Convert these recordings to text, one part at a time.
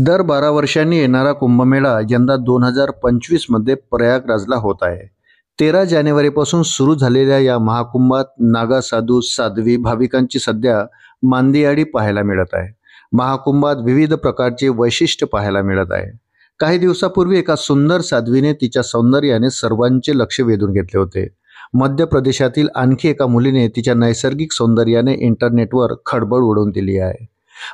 दर 12 वर्षांनी येणारा कुंभमेळा यंदा 2025 मध्ये प्रयागराजला होत आहे. 13 जानेवारीपासून सुरू झालेल्या या महाकुंभात नागा साधू साध्वी भाविकांची सध्या मांदियाळी पाहायला मिळत आहे. महाकुंभात विविध प्रकारचे वैशिष्ट्य पाहायला मिळत आहे. काही दिवसापूर्वी एका सुंदर साध्वीने तिच्या सौंदर्याने सर्वांचे लक्ष वेधून घेतले होते. मध्य प्रदेशातील आणखी एका मुलीने तिच्या नैसर्गिक सौंदर्याने इंटरनेटवर खळबळ उडवून दिली आहे.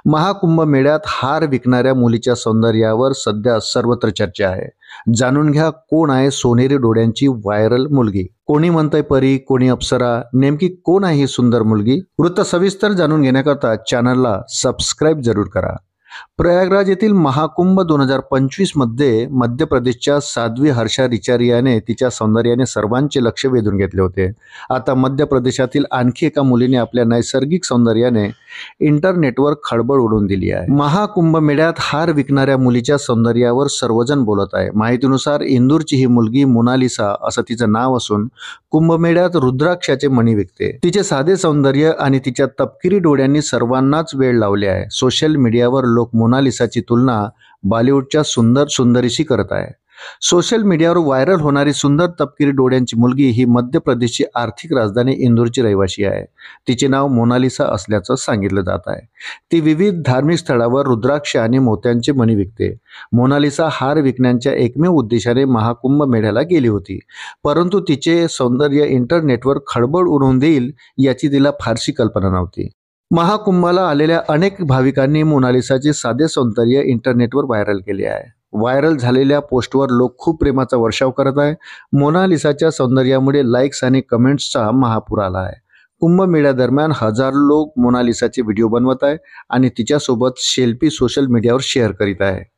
महाकुंभ मेळ्यात हार विकणाऱ्या मुलीच्या सौंदर्यावर सध्या सर्वत्र चर्चा आहे. जाणून घ्या, कोण आहे सोनेरी डोळ्यांची व्हायरल मुलगी. कोणी म्हणतंय परी, कोणी अप्सरा, नेमकी कोण आहे ही सुंदर मुलगी? वृत्त सविस्तर जाणून घेण्याकरता चॅनलला सबस्क्राईब जरूर करा. प्रयागराज येथील महाकुंभ 2025 मध्ये मध्य प्रदेशच्या साध्वी हर्षा रिचारियाने तिच्या सौंदर्याने सर्वांचे लक्ष वेधून घेतले होते. आता मध्य प्रदेशातील आणखी एका मुलीने आपल्या नैसर्गिक सौंदर्याने इंटरनेटवर खळबळ उडवून दिली आहे. महाकुंभ मेळ्यात हार विकणाऱ्या मुलीच्या सौंदर्यावर सर्वजण बोलत आहे. माहितीनुसार इंदूरची ही मुलगी मोनालिसा असं तिचं नाव असून कुंभमेळ्यात रुद्राक्षाचे मणी विकते. तिचे साधे सौंदर्य आणि तिच्या तपकिरी डोळ्यांनी सर्वांनाच वेळ लावले आहे. सोशल मीडियावर लोक मोनालिसाची तुलना बॉलिवूडच्या सुंदर सुंदरीशी करत आहे. सोशल मीडियावर व्हायरल होणारी सुंदर तपकिरी डोळ्यांची मुलगी ही मध्य प्रदेशची आर्थिक राजधानी इंदूरची रहिवासी आहे. तिचे नाव मोनालिसा असल्याचं सांगितलं जात आहे. ती विविध धार्मिक स्थळावर रुद्राक्ष आणि मोत्यांचे मणी विकते. मोनालिसा हार विकण्याच्या एकमेव उद्देशाने महाकुंभ मेळ्याला गेली होती, परंतु तिचे सौंदर्य इंटरनेटवर खळबळ उडवून देईल याची तिला फारशी कल्पना नव्हती. महाकुंभाला आलेल्या अनेक भाविकांनी मोनालिसाचे साधे सौंदर्य इंटरनेटवर व्हायरल केले आहे. व्हायरल झालेल्या पोस्टवर लोक खूप प्रेमाचा वर्षाव करत आहे. मोनालिसाच्या सौंदर्यामुळे लाईक्स आणि कमेंट्सचा महापूर आला आहे. कुंभमेळ्यादरम्यान हजारो लोक मोनालिसाचे व्हिडिओ बनवत आहे आणि तिच्यासोबत सेल्फी सोशल मीडियावर शेअर करीत आहे.